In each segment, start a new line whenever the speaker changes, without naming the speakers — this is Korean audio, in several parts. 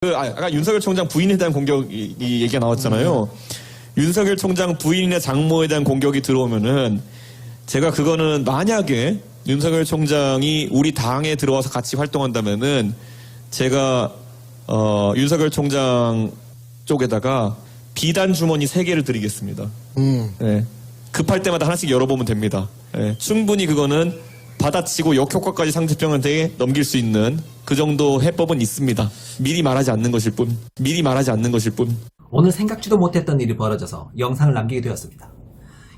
아까 윤석열 총장 부인에 대한 공격이 얘기가 나왔잖아요. 윤석열 총장 부인이나 장모에 대한 공격이 들어오면은 제가 그거는 만약에 윤석열 총장이 우리 당에 들어와서 같이 활동한다면은 제가 윤석열 총장 쪽에다가 비단 주머니 3개를 드리겠습니다. 네. 급할 때마다 하나씩 열어보면 됩니다. 네. 충분히 그거는 받아치고 역효과까지 상대편한테 넘길 수 있는 그 정도 해법은 있습니다. 미리 말하지 않는 것일 뿐.
오늘 생각지도 못했던 일이 벌어져서 영상을 남기게 되었습니다.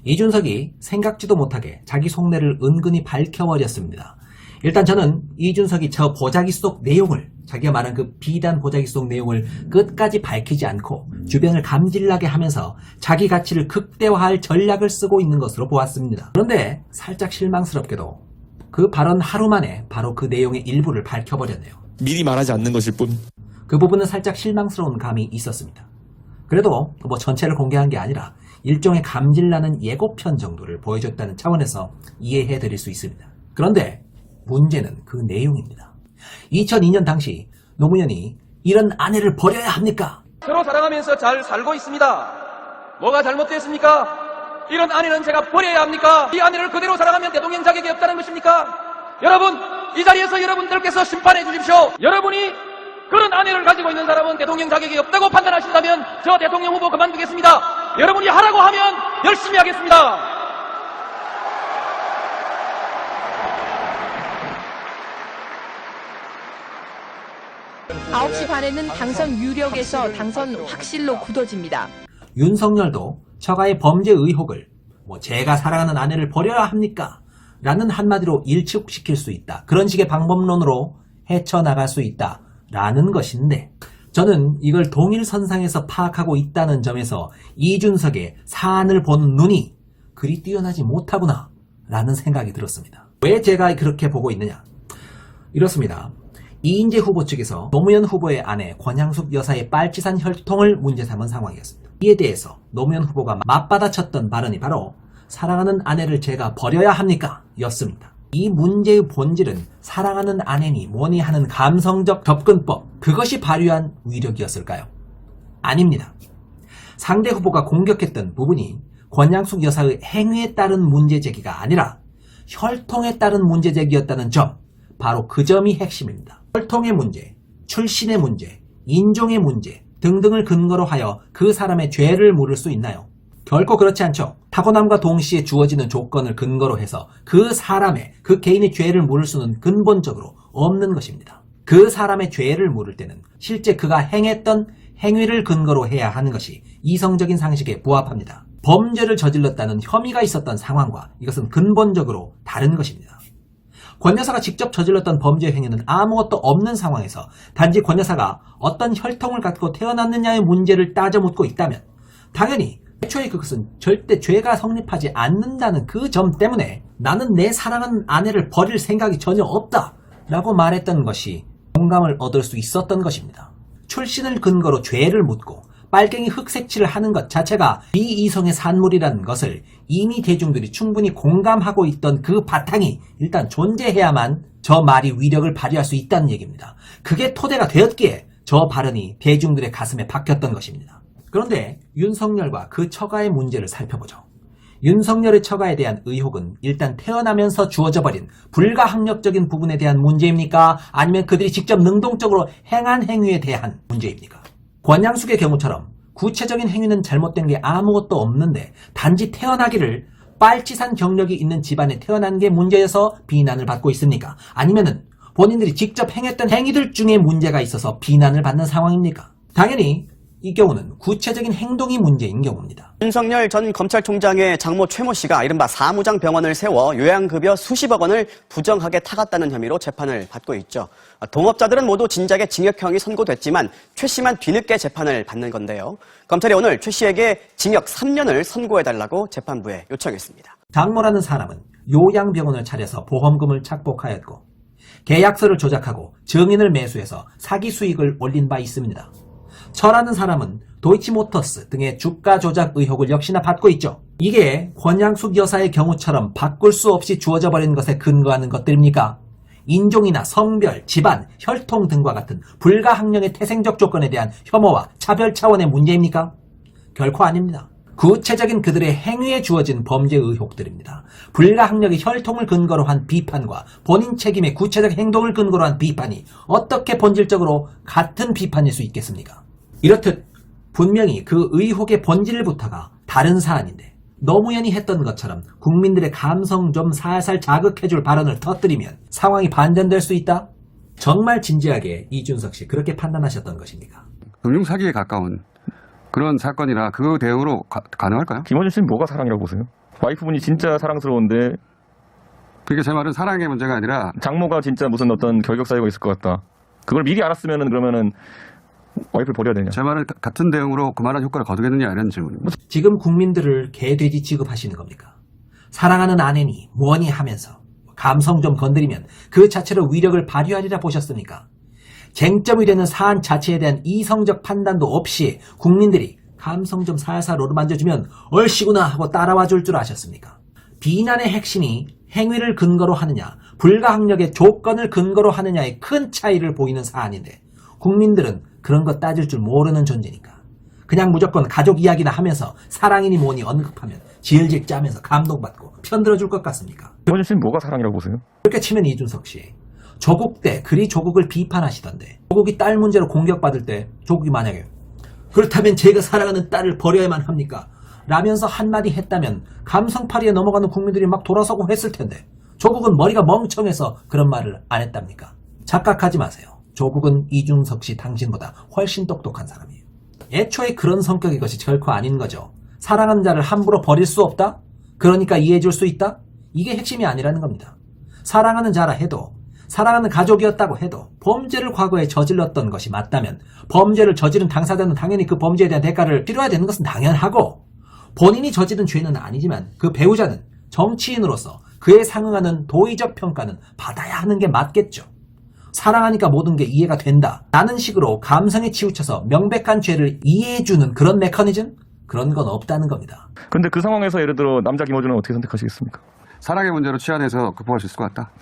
이준석이 생각지도 못하게 자기 속내를 은근히 밝혀버렸습니다. 일단 저는 이준석이 저 보자기 속 내용을, 자기가 말한 그 비단 보자기 속 내용을 끝까지 밝히지 않고 주변을 감질나게 하면서 자기 가치를 극대화할 전략을 쓰고 있는 것으로 보았습니다. 그런데 살짝 실망스럽게도 그 발언 하루 만에 바로 그 내용의 일부를 밝혀버렸네요.
미리 말하지 않는 것일 뿐.
그 부분은 살짝 실망스러운 감이 있었습니다. 그래도 뭐 전체를 공개한 게 아니라 일종의 감질나는 예고편 정도를 보여줬다는 차원에서 이해해드릴 수 있습니다. 그런데 문제는 그 내용입니다. 2002년 당시 노무현이 이런 아내를 버려야 합니까?
서로 사랑하면서 잘 살고 있습니다. 뭐가 잘못됐습니까? 이런 아내는 제가 버려야 합니까? 이 아내를 그대로 사랑하면 대통령 자격이 없다는 것입니까? 여러분, 이 자리에서 여러분들께서 심판해 주십시오. 여러분이 그런 아내를 가지고 있는 사람은 대통령 자격이 없다고 판단하신다면 저 대통령 후보 그만두겠습니다. 여러분이 하라고 하면 열심히 하겠습니다.
9시 반에는 당선 유력에서 당선 확실로 굳어집니다.
윤석열도 처가의 범죄 의혹을 제가 사랑하는 아내를 버려야 합니까? 라는 한마디로 일축시킬 수 있다. 그런 식의 방법론으로 헤쳐나갈 수 있다. 라는 것인데 저는 이걸 동일선상에서 파악하고 있다는 점에서 이준석의 사안을 본 눈이 그리 뛰어나지 못하구나 라는 생각이 들었습니다. 왜 제가 그렇게 보고 있느냐? 이렇습니다. 이인재 후보 측에서 노무현 후보의 아내 권양숙 여사의 빨치산 혈통을 문제 삼은 상황이었습니다. 이에 대해서 노무현 후보가 맞받아쳤던 발언이 바로 사랑하는 아내를 제가 버려야 합니까? 였습니다. 이 문제의 본질은 사랑하는 아내니 뭐니 하는 감성적 접근법, 그것이 발휘한 위력이었을까요? 아닙니다. 상대 후보가 공격했던 부분이 권양숙 여사의 행위에 따른 문제제기가 아니라 혈통에 따른 문제제기였다는 점, 바로 그 점이 핵심입니다. 혈통의 문제, 출신의 문제, 인종의 문제 등등을 근거로 하여 그 사람의 죄를 물을 수 있나요? 결코 그렇지 않죠. 타고남과 동시에 주어지는 조건을 근거로 해서 그 사람의, 그 개인의 죄를 물을 수는 근본적으로 없는 것입니다. 그 사람의 죄를 물을 때는 실제 그가 행했던 행위를 근거로 해야 하는 것이 이성적인 상식에 부합합니다. 범죄를 저질렀다는 혐의가 있었던 상황과 이것은 근본적으로 다른 것입니다. 권 여사가 직접 저질렀던 범죄 행위는 아무것도 없는 상황에서 단지 권 여사가 어떤 혈통을 갖고 태어났느냐의 문제를 따져 묻고 있다면 당연히 애초에 그것은 절대 죄가 성립하지 않는다는 그 점 때문에 나는 내 사랑하는 아내를 버릴 생각이 전혀 없다 라고 말했던 것이 공감을 얻을 수 있었던 것입니다. 출신을 근거로 죄를 묻고 빨갱이 흑색치를 하는 것 자체가 비이성의 산물이라는 것을 이미 대중들이 충분히 공감하고 있던 그 바탕이 일단 존재해야만 저 말이 위력을 발휘할 수 있다는 얘기입니다. 그게 토대가 되었기에 저 발언이 대중들의 가슴에 박혔던 것입니다. 그런데 윤석열과 그 처가의 문제를 살펴보죠. 윤석열의 처가에 대한 의혹은 일단 태어나면서 주어져 버린 불가항력적인 부분에 대한 문제입니까? 아니면 그들이 직접 능동적으로 행한 행위에 대한 문제입니까? 권양숙의 경우처럼 구체적인 행위는 잘못된 게 아무것도 없는데 단지 태어나기를 빨치산 경력이 있는 집안에 태어난 게 문제여서 비난을 받고 있습니까? 아니면은 본인들이 직접 행했던 행위들 중에 문제가 있어서 비난을 받는 상황입니까? 당연히 이 경우는 구체적인 행동이 문제인 경우입니다.
윤석열 전 검찰총장의 장모 최모 씨가 이른바 사무장 병원을 세워 요양급여 수십억 원을 부정하게 타갔다는 혐의로 재판을 받고 있죠. 동업자들은 모두 진작에 징역형이 선고됐지만 최 씨만 뒤늦게 재판을 받는 건데요. 검찰이 오늘 최 씨에게 징역 3년을 선고해달라고 재판부에 요청했습니다.
장모라는 사람은 요양병원을 차려서 보험금을 착복하였고 계약서를 조작하고 증인을 매수해서 사기 수익을 올린 바 있습니다. 처라는 사람은 도이치모터스 등의 주가 조작 의혹을 역시나 받고 있죠. 이게 권양숙 여사의 경우처럼 바꿀 수 없이 주어져 버린 것에 근거하는 것들입니까? 인종이나 성별, 집안, 혈통 등과 같은 불가항력의 태생적 조건에 대한 혐오와 차별 차원의 문제입니까? 결코 아닙니다. 구체적인 그들의 행위에 주어진 범죄 의혹들입니다. 불가항력의 혈통을 근거로 한 비판과 본인 책임의 구체적 행동을 근거로 한 비판이 어떻게 본질적으로 같은 비판일 수 있겠습니까? 이렇듯 분명히 그 의혹의 본질부터가 다른 사안인데 노무현이 했던 것처럼 국민들의 감성 좀 살살 자극해줄 발언을 터뜨리면 상황이 반전될 수 있다? 정말 진지하게 이준석 씨 그렇게 판단하셨던 것입니까?
금융사기에 가까운 그런 사건이라 그 대응으로 가능할까요?
김원준 씨는 뭐가 사랑이라고 보세요? 와이프분이 진짜 사랑스러운데
그게 제 말은 사랑의 문제가 아니라
장모가 진짜 무슨 어떤 결격 사유가 있을 것 같다. 그걸 미리 알았으면은 그러면은 와이프를 버려야 되냐?
제 말은 같은 대응으로 그만한 효과를 거두겠느냐 이런 질문입니다.
지금 국민들을 개돼지 취급하시는 겁니까? 사랑하는 아내니 뭐니 하면서 감성 좀 건드리면 그 자체로 위력을 발휘하리라 보셨습니까? 쟁점이 되는 사안 자체에 대한 이성적 판단도 없이 국민들이 감성 좀 살살 오르만져주면 얼씨구나 하고 따라와 줄 줄 아셨습니까? 비난의 핵심이 행위를 근거로 하느냐 불가항력의 조건을 근거로 하느냐의 큰 차이를 보이는 사안인데 국민들은 그런 거 따질 줄 모르는 존재니까 그냥 무조건 가족 이야기나 하면서 사랑이니 뭐니 언급하면 질질 짜면서 감동받고 편들어줄 것 같습니까?
김원준 씨는 뭐가 사랑이라고 보세요?
그렇게 치면 이준석 씨 조국 때 그리 조국을 비판하시던데 조국이 딸 문제로 공격받을 때 조국이 만약에 그렇다면 제가 사랑하는 딸을 버려야만 합니까? 라면서 한마디 했다면 감성파리에 넘어가는 국민들이 막 돌아서고 했을 텐데 조국은 머리가 멍청해서 그런 말을 안 했답니까? 착각하지 마세요. 조국은 이준석 씨 당신보다 훨씬 똑똑한 사람이에요. 애초에 그런 성격의 것이 결코 아닌 거죠. 사랑하는 자를 함부로 버릴 수 없다? 그러니까 이해해줄 수 있다? 이게 핵심이 아니라는 겁니다. 사랑하는 자라 해도 사랑하는 가족이었다고 해도 범죄를 과거에 저질렀던 것이 맞다면 범죄를 저지른 당사자는 당연히 그 범죄에 대한 대가를 치러야 되는 것은 당연하고 본인이 저지른 죄는 아니지만 그 배우자는 정치인으로서 그에 상응하는 도의적 평가는 받아야 하는 게 맞겠죠. 사랑하니까 모든 게 이해가 된다 라는 식으로 감성에 치우쳐서 명백한 죄를 이해해주는 그런 메커니즘? 그런 건 없다는 겁니다.
근데 그 상황에서 예를 들어 남자 김어준은 어떻게 선택하시겠습니까?
사랑의 문제로 치환해서 극복할 수 있을 것 같다.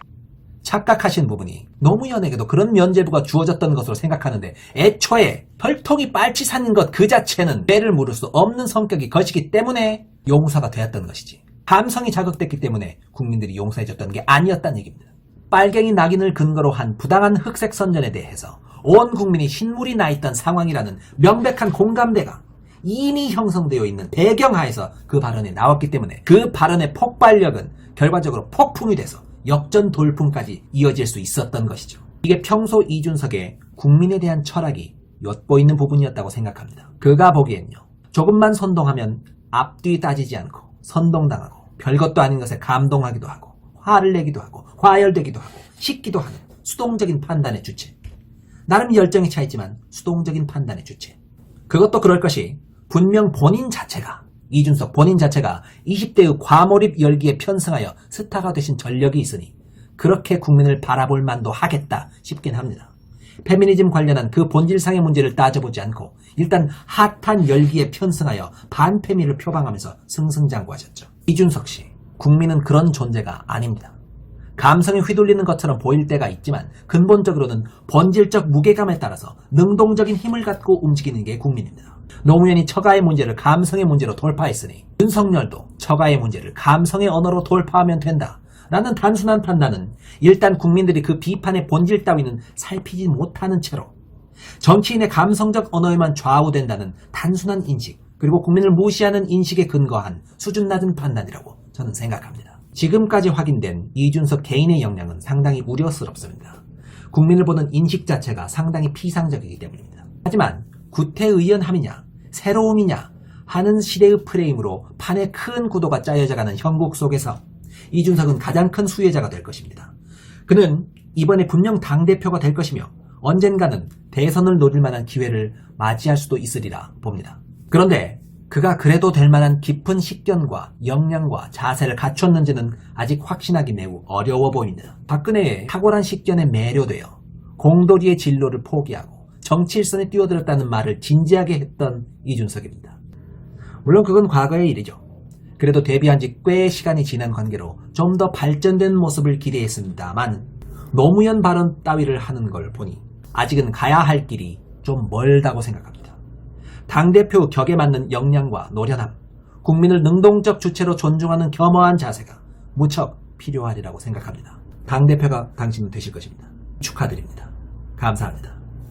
착각하신 부분이 노무현에게도 그런 면죄부가 주어졌던 것으로 생각하는데 애초에 혈통이 빨치산인 것 그 자체는 죄를 물을 수 없는 성격이 것이기 때문에 용서가 되었던 것이지 감성이 자극됐기 때문에 국민들이 용서해줬던 게 아니었다는 얘기입니다. 빨갱이 낙인을 근거로 한 부당한 흑색 선전에 대해서 온 국민이 신물이 나 있던 상황이라는 명백한 공감대가 이미 형성되어 있는 배경하에서 그 발언이 나왔기 때문에 그 발언의 폭발력은 결과적으로 폭풍이 돼서 역전 돌풍까지 이어질 수 있었던 것이죠. 이게 평소 이준석의 국민에 대한 철학이 엿보이는 부분이었다고 생각합니다. 그가 보기엔요. 조금만 선동하면 앞뒤 따지지 않고 선동당하고 별것도 아닌 것에 감동하기도 하고 화를 내기도 하고 화열되기도 하고 식기도 하는 수동적인 판단의 주체. 나름 열정이 차있지만 수동적인 판단의 주체. 그것도 그럴 것이 분명 본인 자체가 이준석 본인 자체가 20대의 과몰입 열기에 편승하여 스타가 되신 전력이 있으니 그렇게 국민을 바라볼 만도 하겠다 싶긴 합니다. 페미니즘 관련한 그 본질상의 문제를 따져보지 않고 일단 핫한 열기에 편승하여 반페미를 표방하면서 승승장구하셨죠. 이준석 씨, 국민은 그런 존재가 아닙니다. 감성에 휘둘리는 것처럼 보일 때가 있지만 근본적으로는 본질적 무게감에 따라서 능동적인 힘을 갖고 움직이는 게 국민입니다. 노무현이 처가의 문제를 감성의 문제로 돌파했으니 윤석열도 처가의 문제를 감성의 언어로 돌파하면 된다 라는 단순한 판단은 일단 국민들이 그 비판의 본질 따위는 살피지 못하는 채로 정치인의 감성적 언어에만 좌우된다는 단순한 인식 그리고 국민을 무시하는 인식에 근거한 수준 낮은 판단이라고 저는 생각합니다. 지금까지 확인된 이준석 개인의 역량은 상당히 우려스럽습니다. 국민을 보는 인식 자체가 상당히 피상적이기 때문입니다. 하지만 구태의연함이냐 새로움이냐 하는 시대의 프레임으로 판에 큰 구도가 짜여져가는 형국 속에서 이준석은 가장 큰 수혜자가 될 것입니다. 그는 이번에 분명 당대표가 될 것이며 언젠가는 대선을 노릴 만한 기회를 맞이할 수도 있으리라 봅니다. 그런데 그가 그래도 될 만한 깊은 식견과 역량과 자세를 갖췄는지는 아직 확신하기 매우 어려워 보입니다. 박근혜의 탁월한 식견에 매료되어 공도리의 진로를 포기하고 정치 일선에 뛰어들었다는 말을 진지하게 했던 이준석입니다. 물론 그건 과거의 일이죠. 그래도 데뷔한 지 꽤 시간이 지난 관계로 좀 더 발전된 모습을 기대했습니다만 노무현 발언 따위를 하는 걸 보니 아직은 가야 할 길이 좀 멀다고 생각합니다. 당대표 격에 맞는 역량과 노련함, 국민을 능동적 주체로 존중하는 겸허한 자세가 무척 필요하리라고 생각합니다. 당대표가 당신은 되실 것입니다. 축하드립니다. 감사합니다.